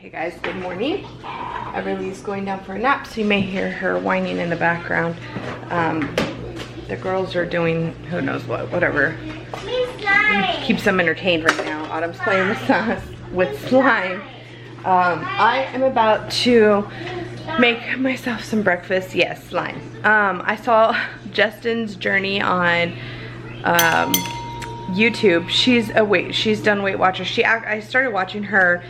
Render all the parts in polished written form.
Hey guys, good morning. Everybody's going down for a nap, so you may hear her whining in the background. The girls are doing who knows what, whatever. Keeps them entertained right now. Autumn's playing with slime. I am about to make myself some breakfast. Yes, slime. I saw Justin's journey on YouTube. She's done Weight Watchers. I started watching her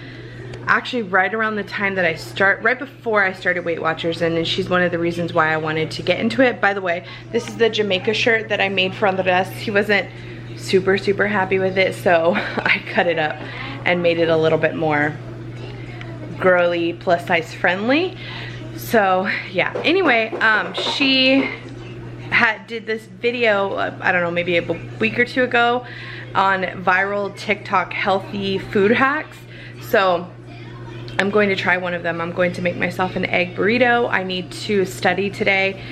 actually right around the time that right before I started Weight Watchers, and she's one of the reasons why I wanted to get into it. By the way, this is the Jamaica shirt that I made for Andres. He wasn't super happy with it, so I cut it up and made it a little bit more girly, plus size friendly. So yeah, anyway, she did this video, I don't know, maybe a week or two ago, on viral TikTok healthy food hacks. So I'm going to try one of them. I'm going to make myself an egg burrito. I need to study today,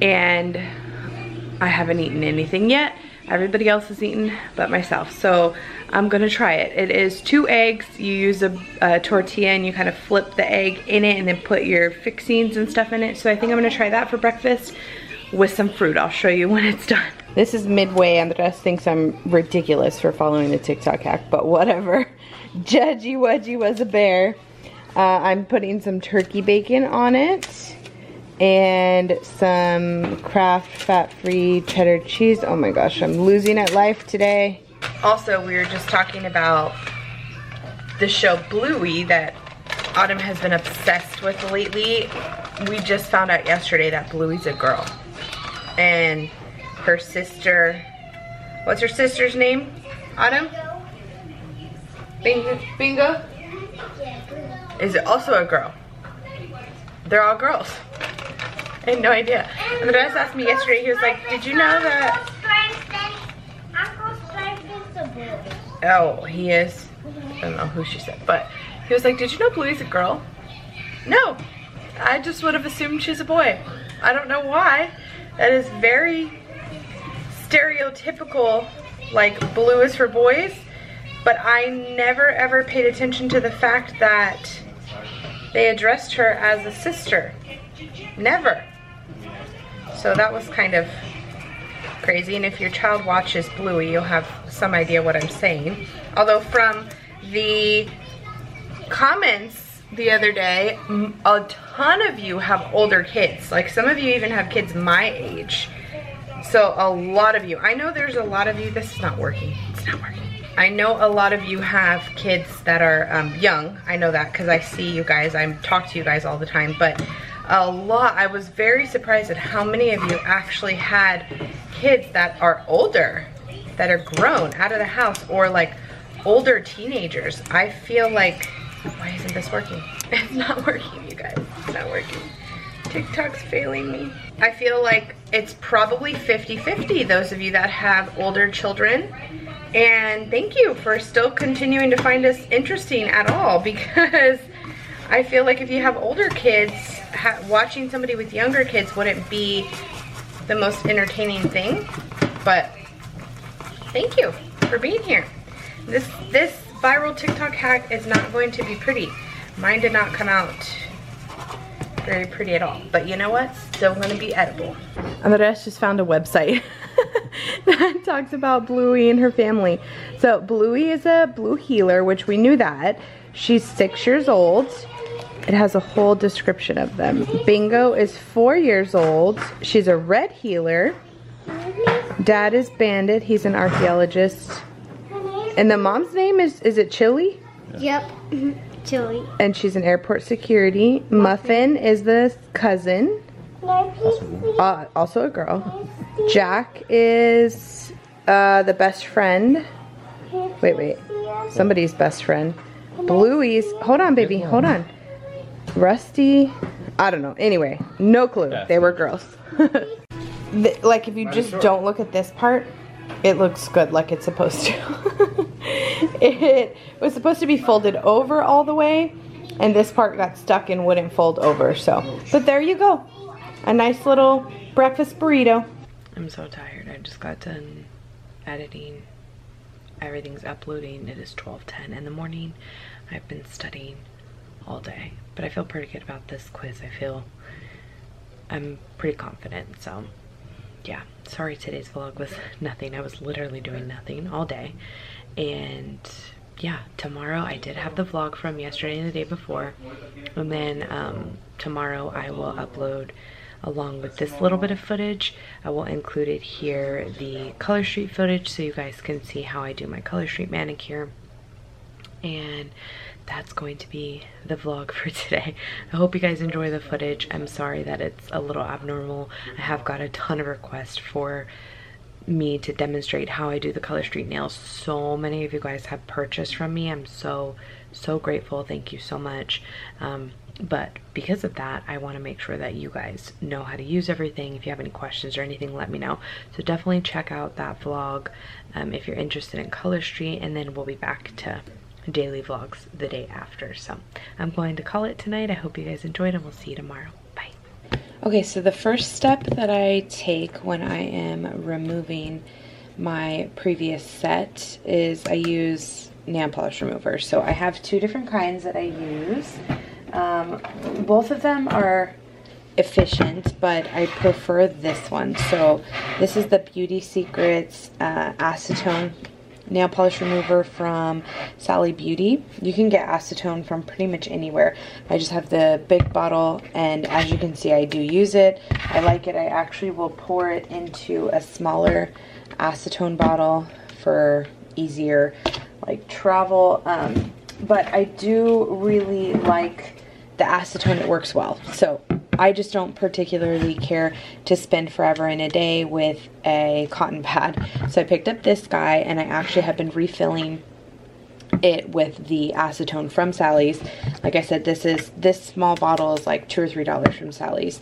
and I haven't eaten anything yet. Everybody else has eaten but myself, so I'm gonna try it. It is 2 eggs. You use a tortilla and you kind of flip the egg in it and then put your fixings and stuff in it. So I think I'm gonna try that for breakfast with some fruit. I'll show you when it's done. This is midway. Andres thinks I'm ridiculous for following the TikTok hack, but whatever. Judgy Wudgy was a bear. I'm putting some turkey bacon on it and some Kraft fat-free cheddar cheese. Oh my gosh, I'm losing at life today. Also, we were just talking about the show Bluey that Autumn has been obsessed with lately. We just found out yesterday that Bluey's a girl. And her sister, what's her sister's name? Autumn? Bingo? Is it also a girl? They're all girls. I had no idea. And the guy asked me yesterday, he was like, did you know that? Oh, he is. I don't know who she said, but he was like, did you know Bluey's a girl? No, I just would have assumed she's a boy. I don't know why. That is very stereotypical, like blue is for boys, but I never ever paid attention to the fact that they addressed her as a sister. Never. So that was kind of crazy, and if your child watches Bluey, you'll have some idea what I'm saying. Although from the comments the other day, a ton of you have older kids. Like some of you even have kids my age. So a lot of you, I know there's a lot of you, this is not working, it's not working. I know a lot of you have kids that are young. I know that because I see you guys, I talk to you guys all the time, but a lot, I was very surprised at how many of you actually had kids that are older, that are grown, out of the house, or like older teenagers. I feel like, why isn't this working? It's not working, you guys, it's not working. TikTok's failing me. I feel like it's probably 50-50, those of you that have older children. And thank you for still continuing to find us interesting at all, because I feel like if you have older kids, watching somebody with younger kids wouldn't be the most entertaining thing. But thank you for being here. This viral TikTok hack is not going to be pretty. Mine did not come out very pretty at all, but you know what? Still gonna be edible. Andres just found a website that talks about Bluey and her family. So Bluey is a blue heeler, which we knew that. She's 6 years old. It has a whole description of them. Bingo is 4 years old. She's a red heeler. Dad is Bandit. He's an archaeologist. And the mom's name is it Chili? Yep. Chili. And she's an airport security. Muffin is the cousin. Also a girl. Jack is the best friend. Wait. Somebody's best friend. Bluey's, hold on baby, hold on. Rusty, I don't know. Anyway, no clue. They were girls. Like if you just don't look at this part, it looks good like it's supposed to. It was supposed to be folded over all the way, and this part got stuck and wouldn't fold over, so. But there you go. A nice little breakfast burrito. I'm so tired. I just got done editing. Everything's uploading. It is 12:10 in the morning. I've been studying all day. But I feel pretty good about this quiz. I'm pretty confident, so yeah. Sorry today's vlog was nothing. I was literally doing nothing all day. And yeah, tomorrow I did have the vlog from yesterday and the day before. And then tomorrow I will upload, along with this little bit of footage, I will include it here, the Color Street footage, so you guys can see how I do my Color Street manicure. And that's going to be the vlog for today. I hope you guys enjoy the footage. I'm sorry that it's a little abnormal. I have got a ton of requests for me to demonstrate how I do the Color Street nails. So many of you guys have purchased from me. I'm so grateful. Thank you so much. But because of that, I want to make sure that you guys know how to use everything. If you have any questions or anything, let me know. So definitely check out that vlog if you're interested in Color Street, and then we'll be back to daily vlogs the day after. So I'm going to call it tonight. I hope you guys enjoyed, and we'll see you tomorrow. Bye. Okay, so the first step that I take when I am removing my previous set is I use nail polish remover. So I have two different kinds that I use. Both of them are efficient, but I prefer this one. So this is the Beauty Secrets acetone nail polish remover from Sally Beauty. You can get acetone from pretty much anywhere. I just have the big bottle, and as you can see, I do use it. I like it. I actually will pour it into a smaller acetone bottle for easier like travel, but I do really like the acetone. It works well. So I just don't particularly care to spend forever in a day with a cotton pad. So I picked up this guy, and I actually have been refilling it with the acetone from Sally's. Like I said, this small bottle is like $2 or $3 from Sally's,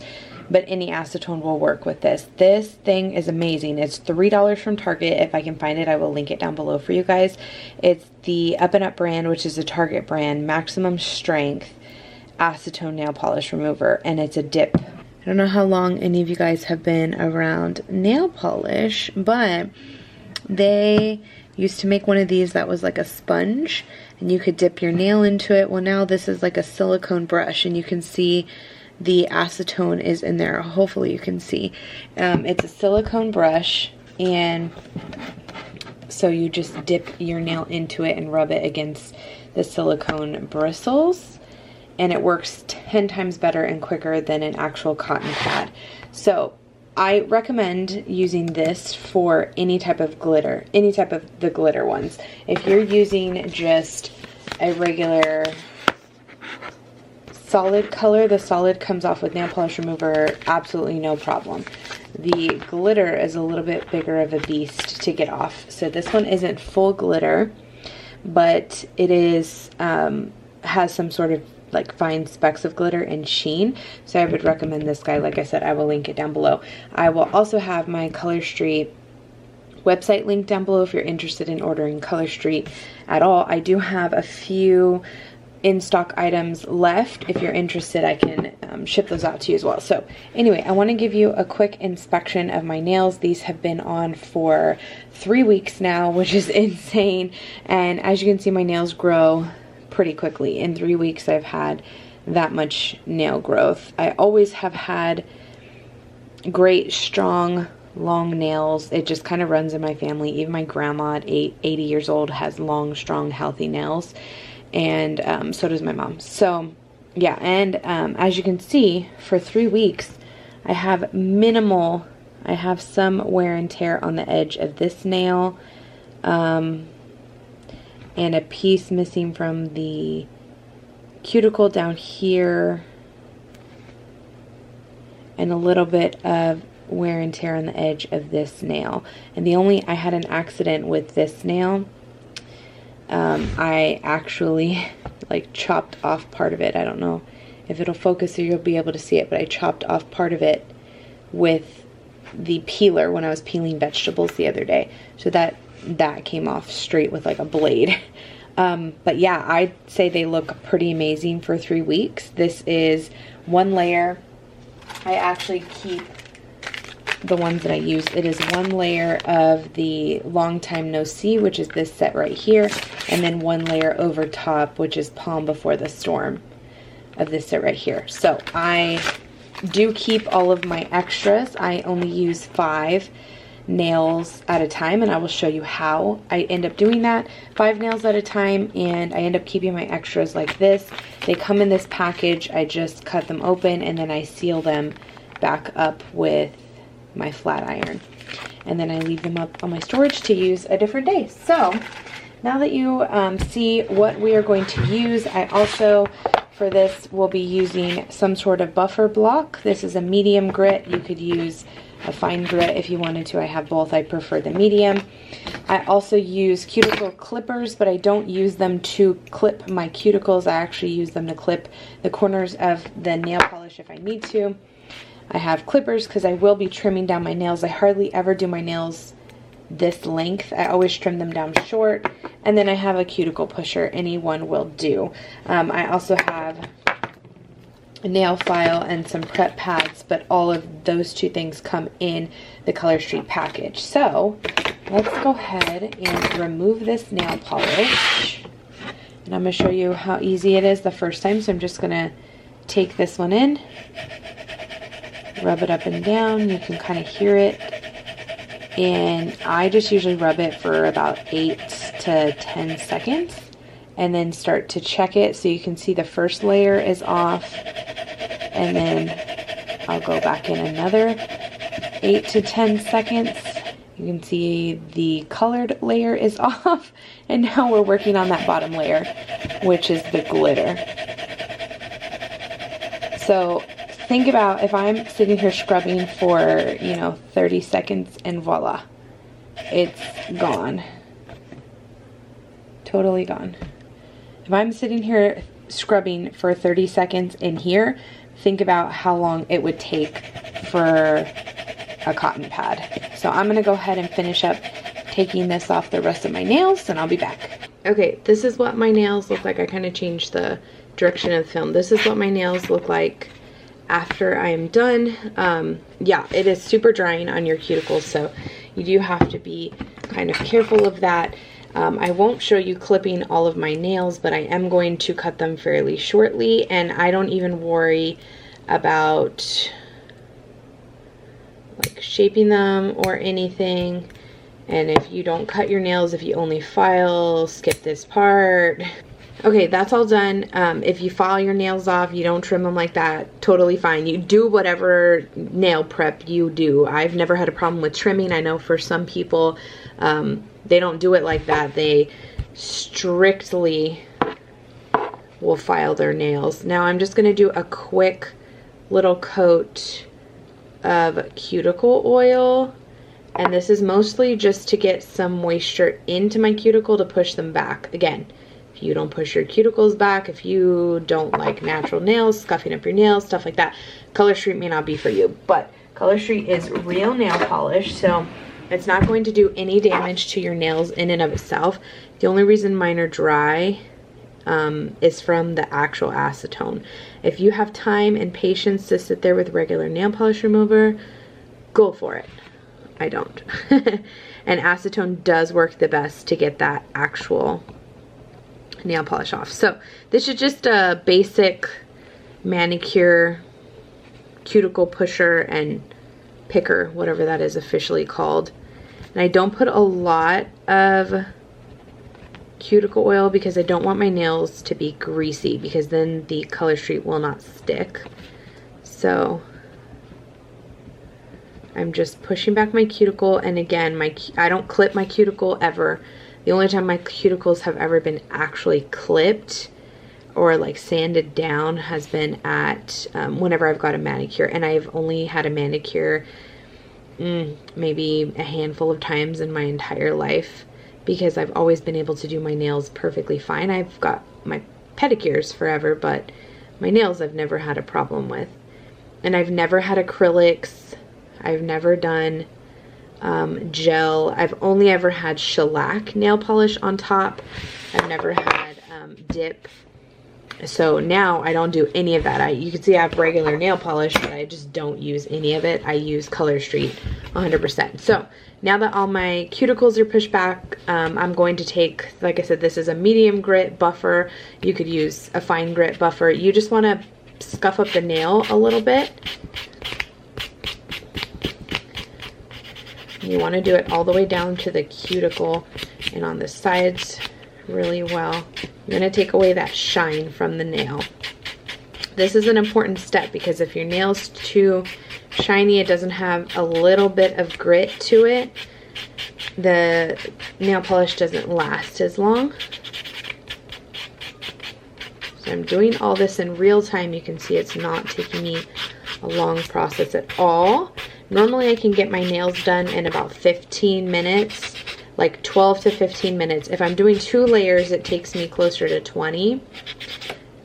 but any acetone will work with this. This thing is amazing. It's $3 from Target. If I can find it, I will link it down below for you guys. It's the Up and Up brand, which is a Target brand, maximum strength acetone nail polish remover, and it's a dip. I don't know how long any of you guys have been around nail polish, but they used to make one of these that was like a sponge, and you could dip your nail into it. Well, now this is like a silicone brush, and you can see the acetone is in there. Hopefully you can see. It's a silicone brush, and so you just dip your nail into it and rub it against the silicone bristles, and it works 10 times better and quicker than an actual cotton pad. So I recommend using this for any type of glitter, any type of the glitter ones. If you're using just a regular solid color, the solid comes off with nail polish remover, absolutely no problem. The glitter is a little bit bigger of a beast to get off. So this one isn't full glitter, but it is has some sort of like fine specks of glitter and sheen. So I would recommend this guy. Like I said, I will link it down below. I will also have my Color Street website link down below if you're interested in ordering Color Street at all. I do have a few in-stock items left. If you're interested, I can ship those out to you as well. So anyway, I want to give you a quick inspection of my nails. These have been on for 3 weeks now, which is insane. And as you can see, my nails grow pretty quickly. In 3 weeks, I've had that much nail growth. I always have had great, strong, long nails. It just kind of runs in my family. Even my grandma at 80 years old has long, strong, healthy nails. And so does my mom. So yeah, and as you can see, for 3 weeks, I have minimal, I have some wear and tear on the edge of this nail, and a piece missing from the cuticle down here, and a little bit of wear and tear on the edge of this nail. And I had an accident with this nail. I actually like chopped off part of it. I don't know if it'll focus or you'll be able to see it, but I chopped off part of it with the peeler when I was peeling vegetables the other day. So that came off straight with like a blade. But yeah, I'd say they look pretty amazing for 3 weeks. This is one layer. I actually keep the ones that I use. It is one layer of the Long Time No See, which is this set right here, and then one layer over top, which is Calm Before the Storm. of this set right here. So I do keep all of my extras. I only use 5 nails at a time, and I will show you how I end up doing that. 5 nails at a time, and I end up keeping my extras like this. They come in this package. I just cut them open and then I seal them back up with my flat iron, and then I leave them up on my storage to use a different day. So now that you see what we are going to use, I also for this will be using some sort of buffer block. This is a medium grit. You could use a fine grit if you wanted to. I have both. I prefer the medium. I also use cuticle clippers, but I don't use them to clip my cuticles. I actually use them to clip the corners of the nail polish if I need to. I have clippers because I will be trimming down my nails. I hardly ever do my nails this length. I always trim them down short. And then I have a cuticle pusher. Anyone will do. I also have a nail file and some prep pads, but all of those 2 things come in the Color Street package. So let's go ahead and remove this nail polish. And I'm going to show you how easy it is the first time. So I'm just going to take this one in, rub it up and down. You can kind of hear it. And I just usually rub it for about 8 to 10 seconds and then start to check it. So you can see the first layer is off, and then I'll go back in another 8 to 10 seconds. You can see the colored layer is off, and now we're working on that bottom layer, which is the glitter. So think about if I'm sitting here scrubbing for, 30 seconds and voila, it's gone. Totally gone. If I'm sitting here scrubbing for 30 seconds in here, think about how long it would take for a cotton pad. So I'm gonna go ahead and finish up taking this off the rest of my nails, and I'll be back. Okay, this is what my nails look like. I kind of changed the direction of the film. This is what my nails look like after I am done. Yeah, it is super drying on your cuticles, so you do have to be kind of careful of that. I won't show you clipping all of my nails, but I am going to cut them fairly shortly, and I don't even worry about like shaping them or anything. And if you don't cut your nails, if you only file, skip this part. Okay, that's all done. If you file your nails off, you don't trim them like that, totally fine. You do whatever nail prep you do. I've never had a problem with trimming. I know for some people, they don't do it like that. They strictly will file their nails. Now I'm just gonna do a quick little coat of cuticle oil. And this is mostly just to get some moisture into my cuticle to push them back. Again, if you don't push your cuticles back, if you don't like natural nails, scuffing up your nails, stuff like that, Color Street may not be for you. But Color Street is real nail polish, so it's not going to do any damage to your nails in and of itself. The only reason mine are dry is from the actual acetone. If you have time and patience to sit there with regular nail polish remover, go for it. I don't. And acetone does work the best to get that actual nail polish off. So this is just a basic manicure cuticle pusher and picker, whatever that is officially called. And I don't put a lot of cuticle oil because I don't want my nails to be greasy, because then the Color Street will not stick. So I'm just pushing back my cuticle, and again, I don't clip my cuticle ever. The only time my cuticles have ever been actually clipped or like sanded down has been at whenever I've got a manicure, and I've only had a manicure maybe a handful of times in my entire life, because I've always been able to do my nails perfectly fine. I've got my pedicures forever, but my nails I've never had a problem with. And I've never had acrylics. I've never done gel. I've only ever had shellac nail polish on top. I've never had dip So now I don't do any of that. You can see I have regular nail polish, but I just don't use any of it. I use Color Street 100%. So now that all my cuticles are pushed back, I'm going to take, like I said, this is a medium grit buffer. You could use a fine grit buffer. You just want to scuff up the nail a little bit. You want to do it all the way down to the cuticle and on the sides really well. You're going to take away that shine from the nail. This is an important step because if your nail's too shiny, it doesn't have a little bit of grit to it, the nail polish doesn't last as long. So I'm doing all this in real time. You can see it's not taking me a long process at all. Normally I can get my nails done in about 15 minutes, like 12 to 15 minutes. If I'm doing 2 layers, it takes me closer to 20.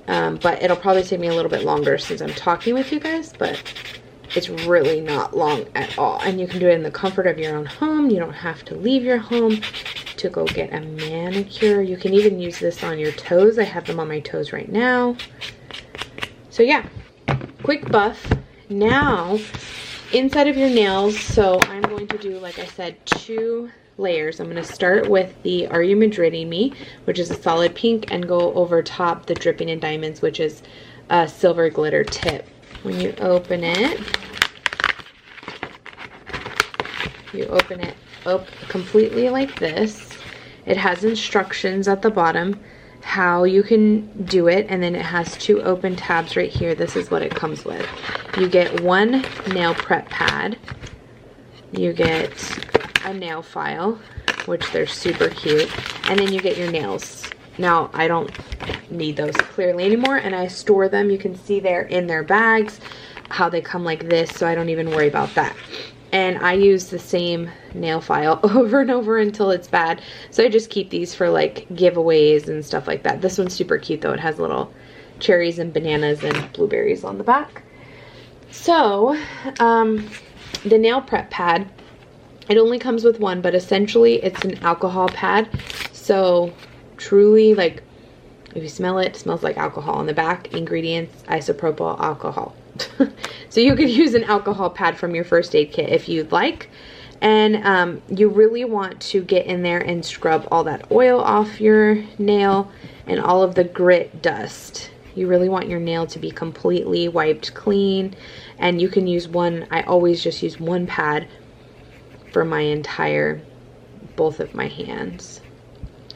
But it'll probably take me a little bit longer since I'm talking with you guys, but it's really not long at all. And you can do it in the comfort of your own home. You don't have to leave your home to go get a manicure. You can even use this on your toes. I have them on my toes right now. So yeah, quick buff. Now, inside of your nails, so I'm going to do, like I said, 2 layers. I'm going to start with the Are You Madridding Me, which is a solid pink, and go over top the Dripping in Diamonds, which is a silver glitter tip. When you open it, you open it up completely like this. It has instructions at the bottom how you can do it, and then it has 2 open tabs right here. This is what it comes with. You get 1 nail prep pad. You get a nail file, which they're super cute, and then you get your nails. Now I don't need those clearly anymore, and I store them. You can see there in their bags how they come like this, so I don't even worry about that. And I use the same nail file over and over until it's bad, so I just keep these for like giveaways and stuff like that. This one's super cute though. It has little cherries and bananas and blueberries on the back. So the nail prep pad, it only comes with 1, but essentially it's an alcohol pad. So truly, like, if you smell it, it smells like alcohol. On the back, ingredients, isopropyl alcohol. So you could use an alcohol pad from your first aid kit if you'd like. And you really want to get in there and scrub all that oil off your nail and all of the grit dust. You really want your nail to be completely wiped clean. And you can use 1, I always just use 1 pad for my entire, both of my hands.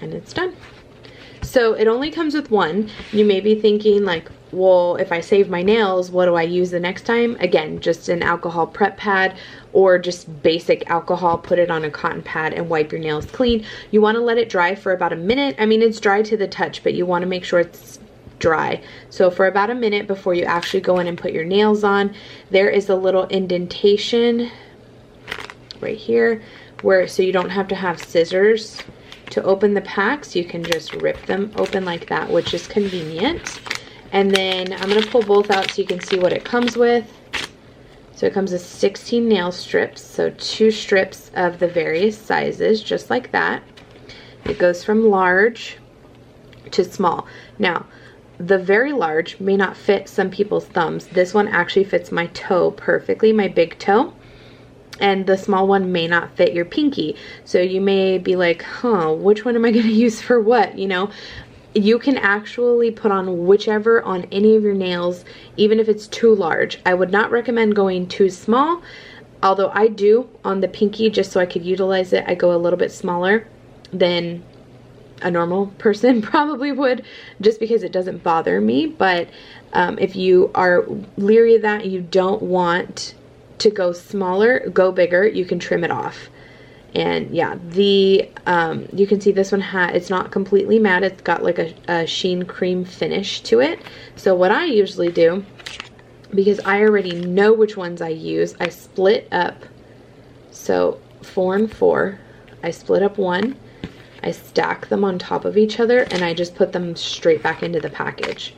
And it's done. So it only comes with 1. You may be thinking like, well, if I save my nails, what do I use the next time? Again, just an alcohol prep pad or just basic alcohol. Put it on a cotton pad and wipe your nails clean. You want to let it dry for about a minute. I mean, it's dry to the touch, but you want to make sure it's dry. So for about a minute before you actually go in and put your nails on, there is a little indentation right here where, so you don't have to have scissors to open the packs. You can just rip them open like that, which is convenient. And then I'm going to pull both out so you can see what it comes with. So it comes with 16 nail strips, so 2 strips of the various sizes, just like that. It goes from large to small. Now, the very large may not fit some people's thumbs. This one actually fits my toe perfectly, my big toe. And the small one may not fit your pinky. So you may be like, huh, which one am I going to use for what, you know? You can actually put on whichever on any of your nails, even if it's too large. I would not recommend going too small, although I do on the pinky just so I could utilize it. I go a little bit smaller than a normal person probably would, just because it doesn't bother me. But if you are leery of that, you don't want to go smaller, go bigger, you can trim it off. And yeah, the you can see this one it's not completely matte. It's got like a sheen cream finish to it. So what I usually do, because I already know which ones I use, I split up. So 4 and 4, I split up 1, I stack them on top of each other, and I just put them straight back into the package.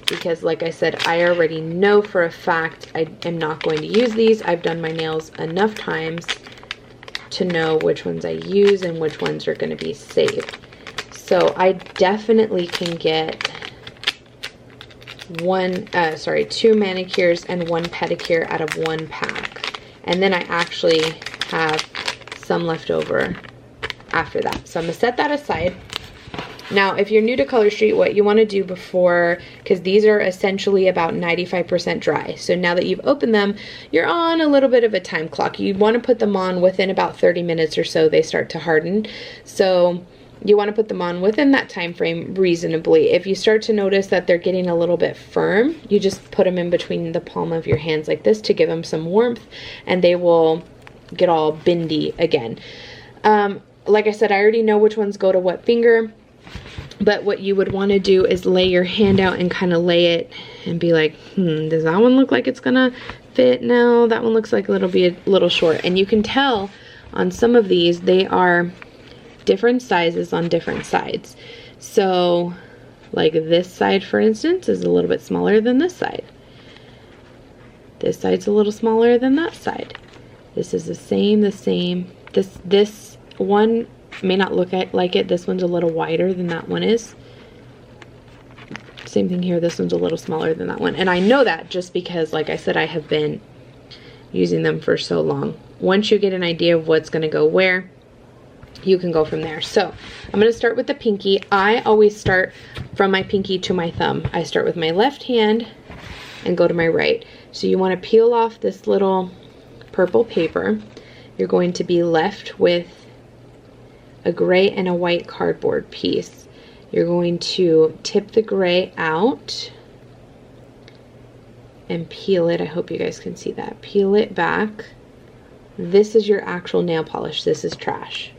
Because like I said, I already know for a fact I am not going to use these. I've done my nails enough times to know which ones I use and which ones are going to be safe. So I definitely can get 2 manicures and 1 pedicure out of 1 pack. And then I actually have some left over after that. So I'm gonna set that aside. Now, if you're new to Color Street, what you want to do before, because these are essentially about 95% dry. So now that you've opened them, you're on a little bit of a time clock. You want to put them on within about 30 minutes or so, they start to harden. So you want to put them on within that time frame reasonably. If you start to notice that they're getting a little bit firm, you just put them in between the palm of your hands like this to give them some warmth, and they will get all bendy again. Like I said, I already know which ones go to what finger. But what you would want to do is lay your hand out and kind of lay it and be like, does that one look like it's gonna fit? No, that one looks like it'll be a little short. And you can tell on some of these, they are different sizes on different sides. So like this side, for instance, is a little bit smaller than this side. This side's a little smaller than that side. This is the same. This one may not look like it. This one's a little wider than that one is. Same thing here. This one's a little smaller than that one. And I know that just because, like I said, I have been using them for so long. Once you get an idea of what's going to go where, you can go from there. So I'm going to start with the pinky. I always start from my pinky to my thumb. I start with my left hand and go to my right. So you want to peel off this little purple paper. You're going to be left with a gray and a white cardboard piece. You're going to tip the gray out and peel it. I hope you guys can see that. Peel it back. This is your actual nail polish. This is trash.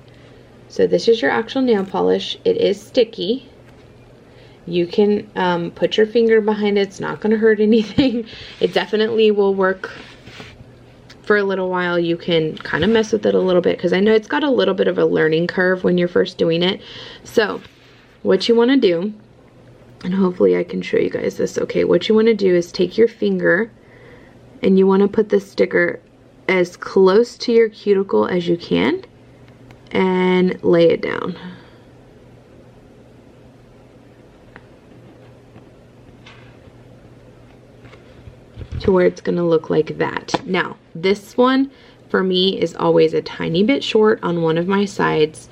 So this is your actual nail polish. It is sticky. You can put your finger behind it. It's not going to hurt anything. It definitely will work for a little while. You can kind of mess with it a little bit because I know it's got a little bit of a learning curve when you're first doing it. So what you want to do, and hopefully I can show you guys this okay, what you want to do is take your finger and you want to put the sticker as close to your cuticle as you can and lay it down. To where it's going to look like that. Now, this one for me is always a tiny bit short on one of my sides,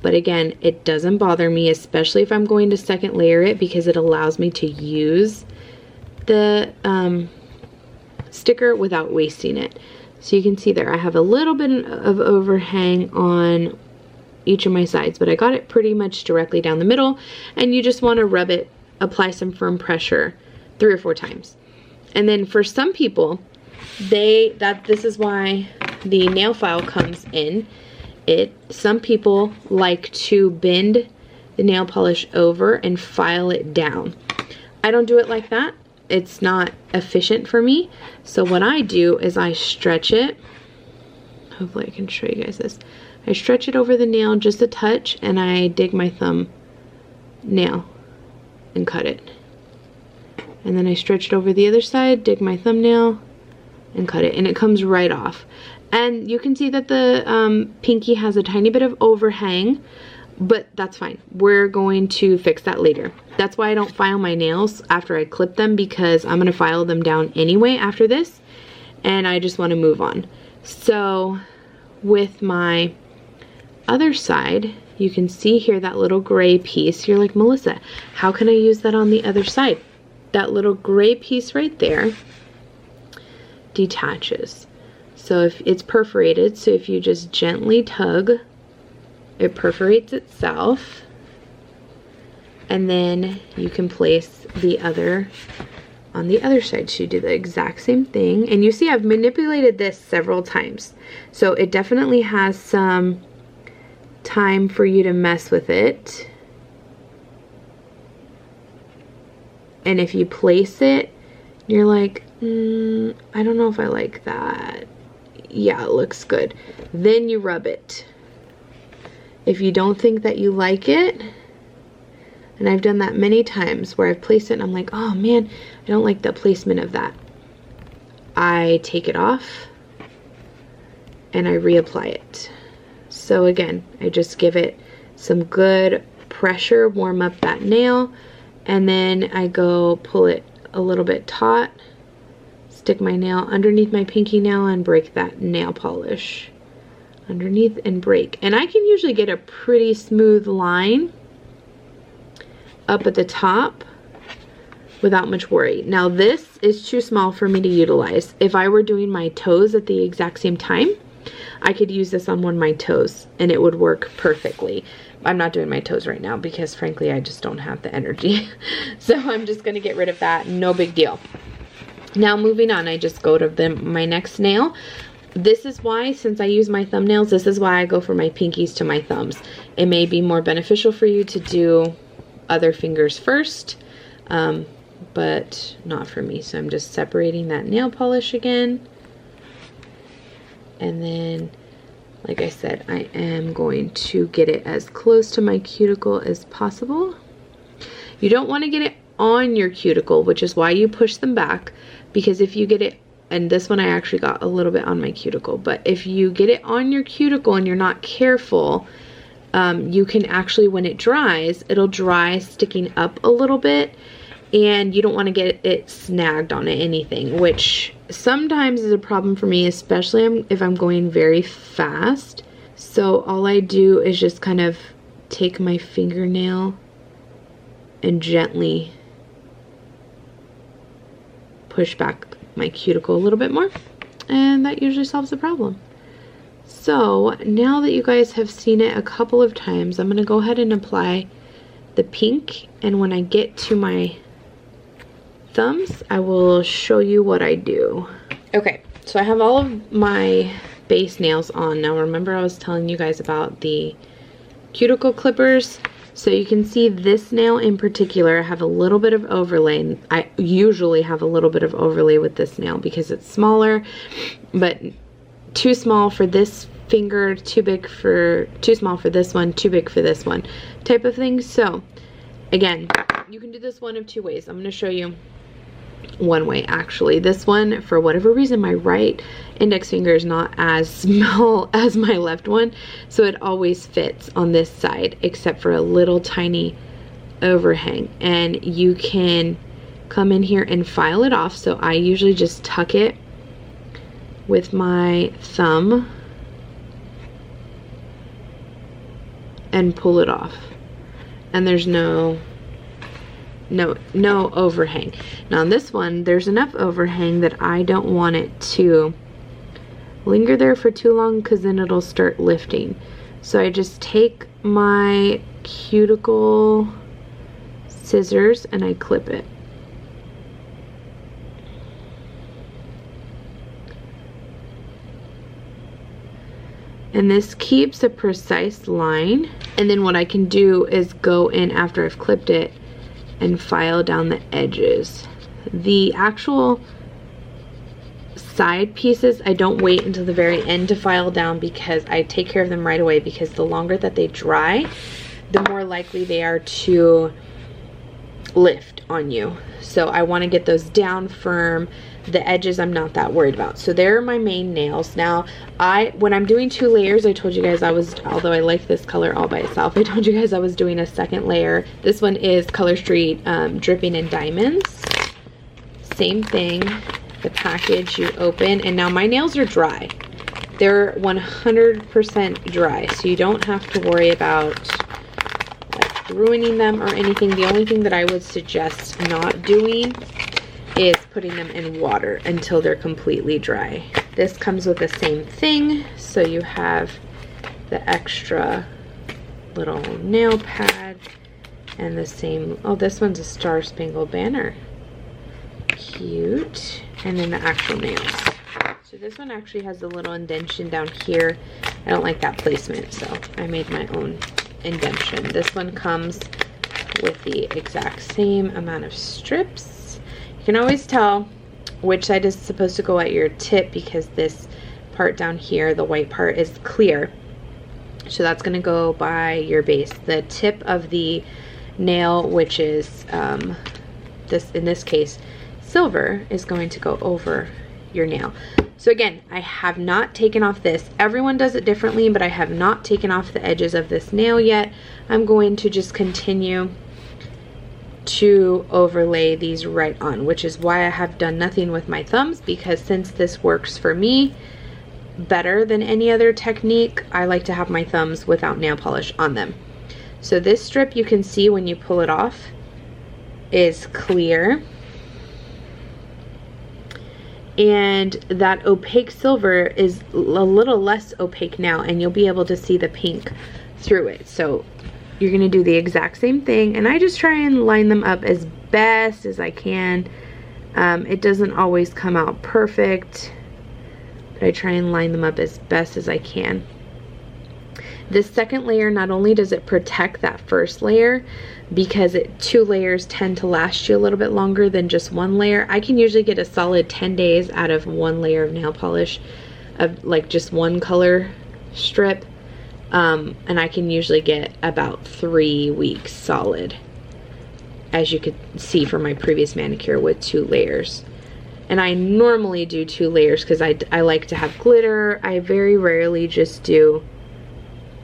but again, it doesn't bother me, especially if I'm going to second layer it, because it allows me to use the sticker without wasting it. So you can see there, I have a little bit of overhang on each of my sides, but I got it pretty much directly down the middle, and you just want to rub it, apply some firm pressure 3 or 4 times. And then for some people, this is why the nail file comes in. Some people like to bend the nail polish over and file it down. I don't do it like that. It's not efficient for me. So what I do is I stretch it. Hopefully I can show you guys this. I stretch it over the nail just a touch, and I dig my thumb nail and cut it. And then I stretch it over the other side, dig my thumbnail, and cut it. And it comes right off. And you can see that the pinky has a tiny bit of overhang, but that's fine. We're going to fix that later. That's why I don't file my nails after I clip them, because I'm going to file them down anyway after this. And I just want to move on. So with my other side, you can see here that little gray piece. You're like, Melissa, how can I use that on the other side? That little gray piece right there detaches. So if it's perforated, so if you just gently tug, it perforates itself. And then you can place the other on the other side. So you do the exact same thing. And you see I've manipulated this several times. So it definitely has some time for you to mess with it. And if you place it, you're like, I don't know if I like that. Yeah, it looks good. Then you rub it. If you don't think that you like it, and I've done that many times where I've placed it and I'm like, oh man, I don't like the placement of that. I take it off and I reapply it. So again, I just give it some good pressure, warm up that nail, and then I go pull it a little bit taut, stick my nail underneath my pinky nail and break that nail polish. Underneath and break. And I can usually get a pretty smooth line up at the top without much worry. Now this is too small for me to utilize. If I were doing my toes at the exact same time, I could use this on one of my toes and it would work perfectly. I'm not doing my toes right now because frankly I just don't have the energy. So I'm just gonna get rid of that, no big deal. Now moving on, I just go to my next nail. This is why, since I use my thumbnails, this is why I go from my pinkies to my thumbs. It may be more beneficial for you to do other fingers first, but not for me. So I'm just separating that nail polish again. And then, like I said, I am going to get it as close to my cuticle as possible. You don't want to get it on your cuticle, which is why you push them back, because if you get it, and this one I actually got a little bit on my cuticle, but if you get it on your cuticle and you're not careful, you can actually, when it dries, it'll dry sticking up a little bit, and you don't want to get it snagged on anything, which sometimes is a problem for me, especially if I'm going very fast. So all I do is just kind of take my fingernail and gently push back my cuticle a little bit more, and that usually solves the problem. So now that you guys have seen it a couple of times, I'm going to go ahead and apply the pink, and when I get to my thumbs, I will show you what I do. Okay, so I have all of my base nails on. Now remember I was telling you guys about the cuticle clippers. So you can see this nail in particular, I have a little bit of overlay. I usually have a little bit of overlay with this nail because it's smaller, but too small for this finger, too small for this one, too big for this one type of thing. So again, you can do this one of two ways. I'm going to show you one way actually. This one, for whatever reason, my right index finger is not as small as my left one, so it always fits on this side except for a little tiny overhang, and you can come in here and file it off. So I usually just tuck it with my thumb and pull it off, and there's no overhang. Now on this one, there's enough overhang that I don't want it to linger there for too long, because then it'll start lifting. So I just take my cuticle scissors and I clip it. And this keeps a precise line. And then what I can do is go in after I've clipped it and file down the edges. The actual side pieces, I don't wait until the very end to file down, because I take care of them right away, because the longer that they dry, the more likely they are to lift on you. So I want to get those down firm. The edges I'm not that worried about. So there are my main nails. Now when I'm doing 2 layers, I told you guys although I like this color all by itself, I told you guys I was doing a second layer. This one is Color Street Dripping in Diamonds. Same thing, the package you open, and now my nails are dry. They're 100% dry, so you don't have to worry about like ruining them or anything. The only thing that I would suggest not doing is putting them in water until they're completely dry. This comes with the same thing, so you have the extra little nail pad and the same, oh, this one's a Star Spangled Banner. Cute. And then the actual nails. So this one actually has a little indentation down here. I don't like that placement, so I made my own indentation. This one comes with the exact same amount of strips. You can always tell which side is supposed to go at your tip, because this part down here, the white part, is clear. So that's going to go by your base. The tip of the nail, which is in this case silver, is going to go over your nail. So again, I have not taken off this. Everyone does it differently, but I have not taken off the edges of this nail yet. I'm going to just continue to overlay these right on, which is why I have done nothing with my thumbs, because since this works for me better than any other technique, I like to have my thumbs without nail polish on them. So this strip, you can see when you pull it off, is clear. And that opaque silver is a little less opaque now, and you'll be able to see the pink through it. So you're gonna do the exact same thing, and I just try and line them up as best as I can. It doesn't always come out perfect, but I try and line them up as best as I can. This second layer, not only does it protect that first layer, because 2 layers tend to last you a little bit longer than just 1 layer. I can usually get a solid 10 days out of 1 layer of nail polish, of like just 1 color strip. And I can usually get about 3 weeks solid, as you could see from my previous manicure with 2 layers. And I normally do 2 layers because I like to have glitter. I very rarely just do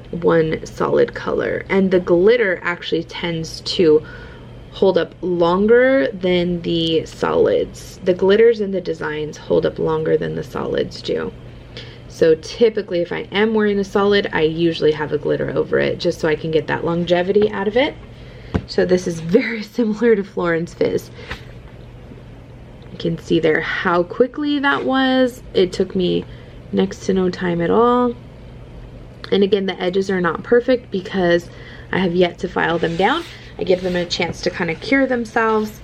1 solid color, and the glitter actually tends to hold up longer than the solids. The glitters and the designs hold up longer than the solids do. So typically if I am wearing a solid, I usually have a glitter over it just so I can get that longevity out of it. So this is very similar to Florence Fizz. You can see there how quickly that was. It took me next to no time at all. And again, the edges are not perfect because I have yet to file them down. I give them a chance to kind of cure themselves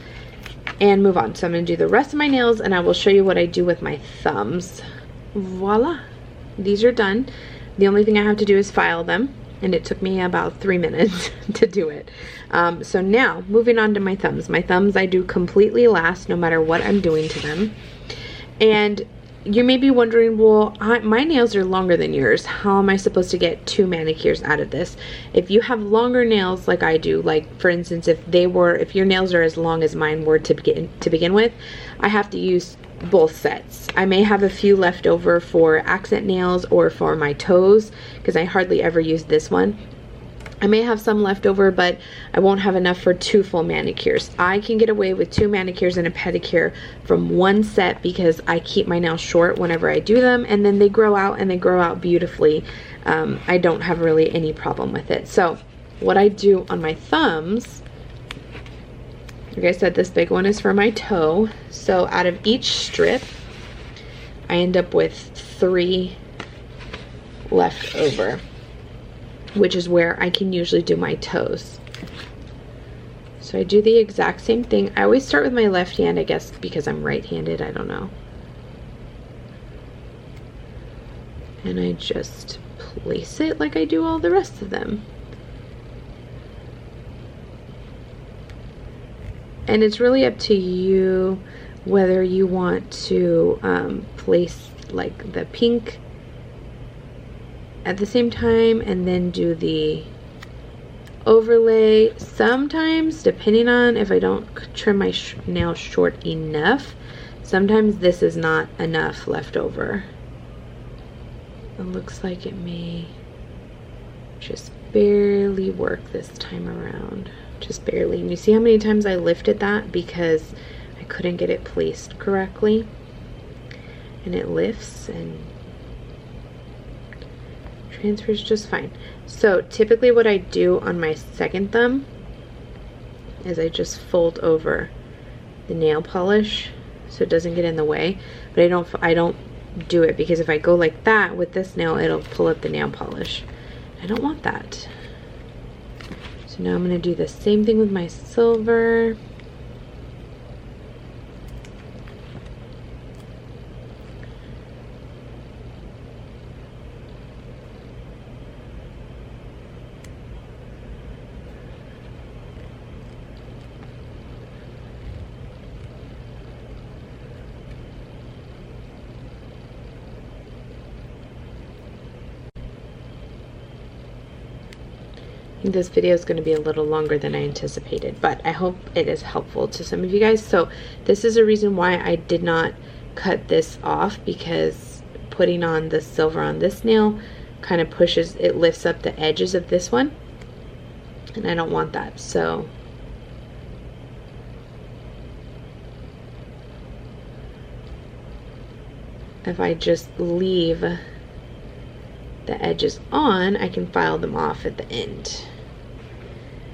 and move on. So I'm going to do the rest of my nails, and I will show you what I do with my thumbs. Voila. These are done. The only thing I have to do is file them, and it took me about 3 minutes to do it. So now, moving on to my thumbs. My thumbs I do completely last no matter what I'm doing to them. And you may be wondering, well, my nails are longer than yours. How am I supposed to get 2 manicures out of this? If you have longer nails like I do, like for instance, if your nails are as long as mine were to begin with, I have to use both sets. I may have a few left over for accent nails or for my toes, because I hardly ever use this one. I may have some left over, but I won't have enough for 2 full manicures. I can get away with 2 manicures and a pedicure from 1 set because I keep my nails short whenever I do them, and then they grow out, and they grow out beautifully. I don't have really any problem with it. So what I do on my thumbs, like I said, this big one is for my toe. So out of each strip, I end up with 3 left over, which is where I can usually do my toes. So I do the exact same thing. I always start with my left hand, I guess because I'm right-handed, I don't know. And I just place it like I do all the rest of them. And it's really up to you whether you want to place like the pink at the same time and then do the overlay. Sometimes, depending on if I don't trim my nails short enough, sometimes this is not enough left over. It looks like it may just barely work this time around. Just barely. And you see how many times I lifted that because I couldn't get it placed correctly? And it lifts and transfers just fine. So typically what I do on my second thumb is I just fold over the nail polish so it doesn't get in the way, but I don't do it because if I go like that with this nail, it'll pull up the nail polish. I don't want that. So now I'm going to do the same thing with my silver. This video is going to be a little longer than I anticipated, but I hope it is helpful to some of you guys. So this is a reason why I did not cut this off, because putting on the silver on this nail kind of pushes, it lifts up the edges of this one, and I don't want that. So if I just leave the edges on, I can file them off at the end.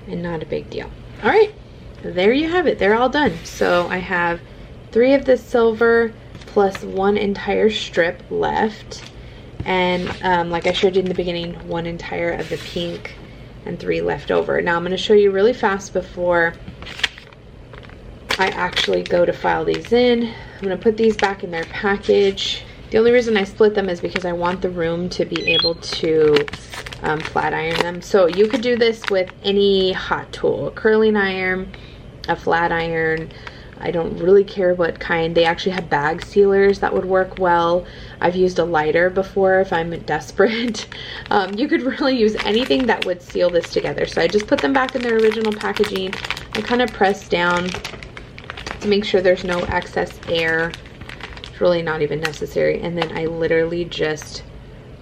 And not a big deal. All right, there you have it. They're all done. So I have 3 of the silver plus 1 entire strip left. And like I showed you in the beginning, 1 entire of the pink and 3 left over. Now I'm going to show you really fast before I actually go to file these in. I'm going to put these back in their package. The only reason I split them is because I want the room to be able to flat iron them. So you could do this with any hot tool, a curling iron, a flat iron. I don't really care what kind. They actually have bag sealers that would work well. I've used a lighter before if I'm desperate. You could really use anything that would seal this together. So I just put them back in their original packaging. I kind of press down to make sure there's no excess air. It's really not even necessary. And then I literally just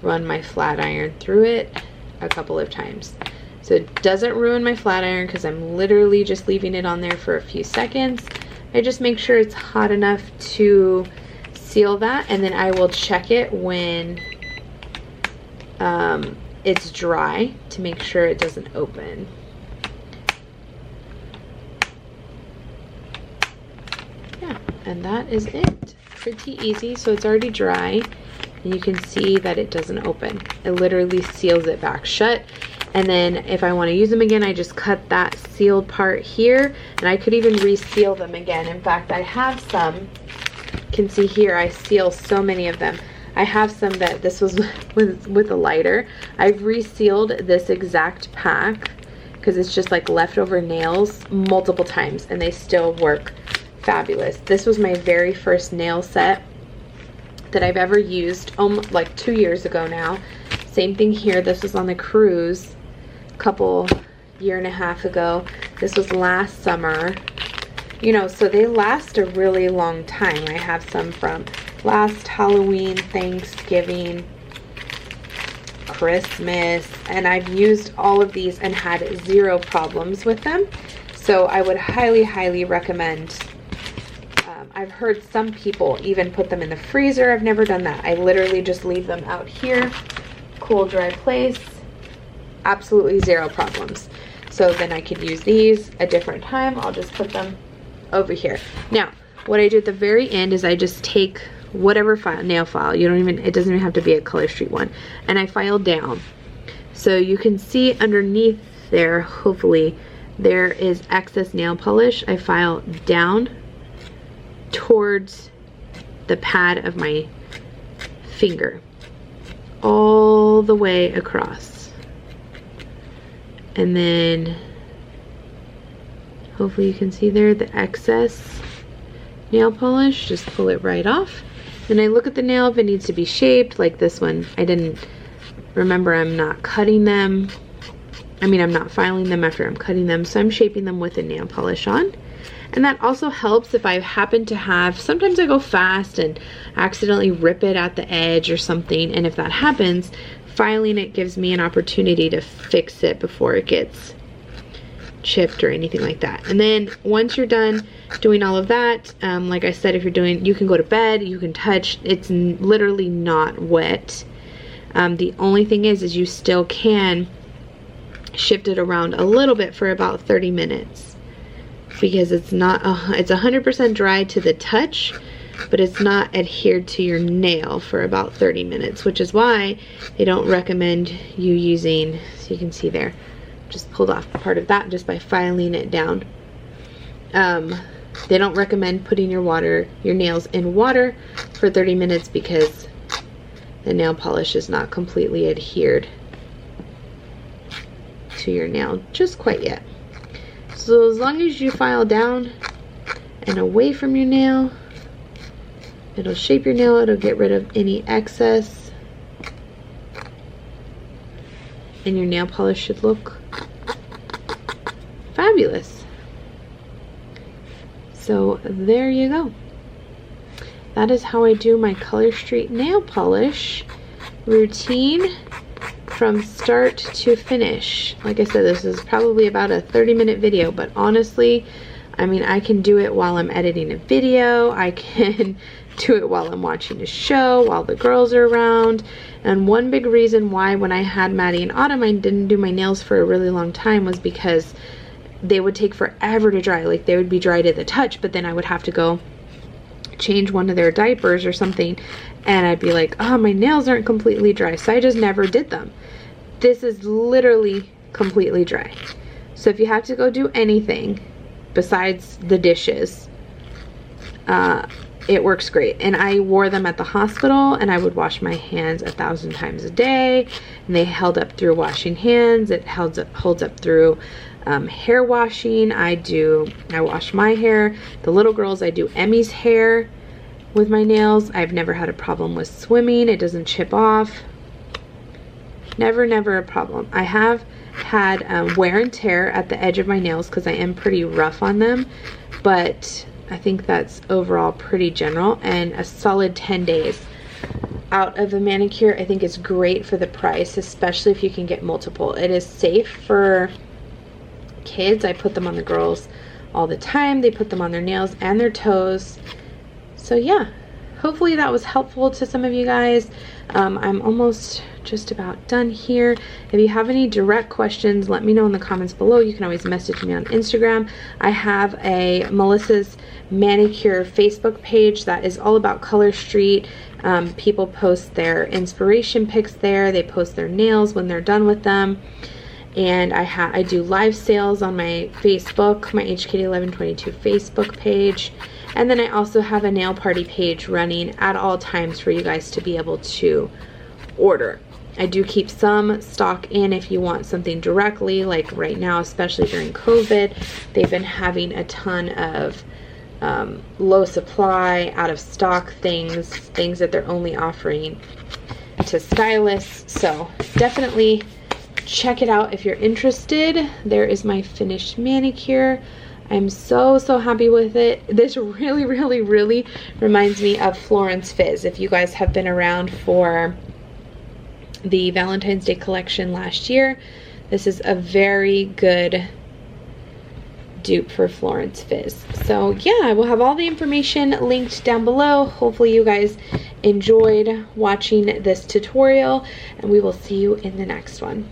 run my flat iron through it a couple of times. So it doesn't ruin my flat iron because I'm literally just leaving it on there for a few seconds. I just make sure it's hot enough to seal that, and then I will check it when it's dry to make sure it doesn't open. Yeah, and that is it. Pretty easy. So it's already dry, and you can see that it doesn't open. It literally seals it back shut. And then if I want to use them again, I just cut that sealed part here, and I could even reseal them again. In fact, I have some. You can see here I seal so many of them. I have some that this was with a lighter. I've resealed this exact pack because it's just like leftover nails multiple times, and they still work fabulous. This was my very first nail set that I've ever used, like 2 years ago now. Same thing here. This was on the cruise couple year and a half ago. This was last summer. You know, so they last a really long time. I have some from last Halloween, Thanksgiving, Christmas, and I've used all of these and had 0 problems with them. So I would highly, highly recommend. I've heard some people even put them in the freezer. I've never done that. I literally just leave them out here, cool, dry place. Absolutely 0 problems. So then I could use these a different time. I'll just put them over here. Now, what I do at the very end is I just take whatever file, nail file. You don't even, it doesn't even have to be a Color Street one. And I file down. So you can see underneath there, hopefully, there is excess nail polish. I file down towards the pad of my finger, all the way across. And then hopefully you can see there the excess nail polish. Just pull it right off. Then I look at the nail if it needs to be shaped. Like this one, I didn't remember, I'm not cutting them. I mean, I'm not filing them after I'm cutting them, so I'm shaping them with the nail polish on. And that also helps if I happen to have, sometimes I go fast and accidentally rip it at the edge or something, and if that happens, filing it gives me an opportunity to fix it before it gets chipped or anything like that. And then once you're done doing all of that, like I said, if you're doing, you can go to bed, you can touch, it's literally not wet. The only thing is you still can shift it around a little bit for about 30 minutes because it's not, it's 100% dry to the touch, but it's not adhered to your nail for about 30 minutes, which is why they don't recommend you using, so you can see there, just pulled off part of that just by filing it down. They don't recommend putting your nails in water for 30 minutes because the nail polish is not completely adhered to your nail just quite yet. So as long as you file down and away from your nail, it'll shape your nail, it'll get rid of any excess, and your nail polish should look fabulous. So there you go. That is how I do my Color Street nail polish routine from start to finish. Like I said, this is probably about a 30-minute video, but honestly, I mean, I can do it while I'm editing a video. I can do it while I'm watching a show, while the girls are around. And one big reason why when I had Maddie and Autumn, I didn't do my nails for a really long time was because they would take forever to dry. Like, they would be dry to the touch, but then I would have to go change one of their diapers or something, and I'd be like, oh, my nails aren't completely dry, so I just never did them. This is literally completely dry. So if you have to go do anything besides the dishes, it works great. And I wore them at the hospital, and I would wash my hands 1,000 times a day, and they held up through washing hands. It holds up through hair washing. I wash my hair. The little girls, I do Emmy's hair with my nails. I've never had a problem with swimming. It doesn't chip off. Never a problem. I have had wear and tear at the edge of my nails because I am pretty rough on them, but I think that's overall pretty general. And a solid 10 days out of a manicure, I think, is great for the price, especially if you can get multiple. It is safe for kids. I put them on the girls all the time. They put them on their nails and their toes. So yeah, hopefully that was helpful to some of you guys. I'm almost just about done here. If you have any direct questions, let me know in the comments below. You can always message me on Instagram. I have a Melissa's Manicure Facebook page that is all about Color Street. People post their inspiration pics there. They post their nails when they're done with them. And I do live sales on my Facebook, my HKD1122 Facebook page. And then I also have a nail party page running at all times for you guys to be able to order. I do keep some stock in if you want something directly, like right now, especially during COVID. They've been having a ton of low supply, out of stock things that they're only offering to stylists. So definitely check it out if you're interested. There is my finished manicure. I'm so happy with it. This really reminds me of Florence Fizz. If you guys have been around for the Valentine's Day collection last year, this is a very good dupe for Florence Fizz. So yeah, I will have all the information linked down below. Hopefully you guys enjoyed watching this tutorial, and we will see you in the next one.